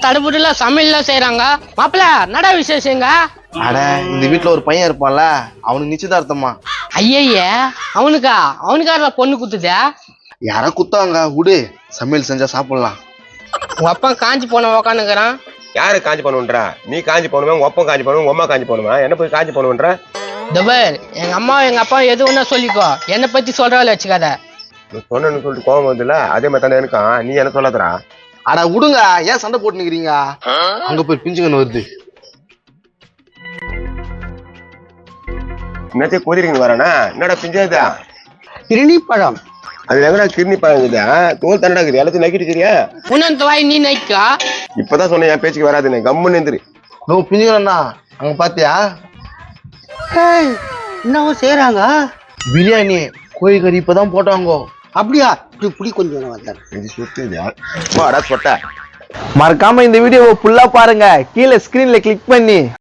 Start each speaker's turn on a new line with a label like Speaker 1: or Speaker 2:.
Speaker 1: தடுப்புல சமையல்லாம் செய்யறாங்க. மாப்பிள்ள நட விசேஷங்க.
Speaker 2: அட இந்த வீட்டுல ஒரு பையன் இருப்பான்ல, அவனுக்கு நிச்சயதார்த்தமா.
Speaker 1: ஐய அவனுக்கார பொண்ணு குத்துதா?
Speaker 2: யாரா குத்தாங்க விடு, சமையல் செஞ்சா சாப்பிடலாம்.
Speaker 1: உங்க அப்பா காஞ்சி போன உக்காந்துக்கிறான்.
Speaker 3: யாரு காஞ்சி பண்ணுன்றா? நீ காஞ்சி போனுமா, உங்க அப்பா காஞ்சி பண்ணுவோம், உங்க அம்மா காஞ்சி போனுமா? என்ன போய் காஞ்சி பண்ணுன்ற?
Speaker 1: தபர் எங்க அம்மா எங்க அப்பா எது ஒண்ணா சொல்லிக்கோ, என்னை பத்தி சொல்றாள் வச்சுக்காத.
Speaker 3: சொன்னு சொல்லிட்டு கோபம் வருதுல்ல, அதே மாதிரி தானே எனக்கும். நீ என்ன சொல்லாதடா.
Speaker 2: அட விடுங்க, ஏன் சண்டை போட்டு நிக்கிறீங்க? அங்க போய் பிஞ்சுங்கன்னு வருது.
Speaker 3: என்னத்தையும் கொதிரிங்க வரானா? என்னடா பிஞ்சாதா?
Speaker 1: கிருணி பழம்.
Speaker 3: அது எங்கடா கிருணி பழங்குதா? தோல் தண்டா இருக்குது, எல்லாத்தையும் நக்கிட்டுக்கிறியா?
Speaker 1: உன்னந்த வாய் நீ நைக்கா?
Speaker 3: இப்பதான் சொன்னேன் என் பேச்சுக்கு வராதுன்னு, கம்முன்னு எந்திரி.
Speaker 2: நோ பிஞ்சுங்கண்ணா, அங்க பாத்தியா
Speaker 4: என்னவோ செய்யறாங்க.
Speaker 2: பிரியாணி கோழிக்கறி இப்பதான் போட்டாங்க.
Speaker 4: அப்படியா? இப்படி கொஞ்சம் வந்தாரு.
Speaker 3: இது சுத்துதா? போடா சொட்ட.
Speaker 2: மறக்காம இந்த வீடியோவை ஃபுல்லா பாருங்க, கீழே ஸ்கிரீன்ல கிளிக் பண்ணி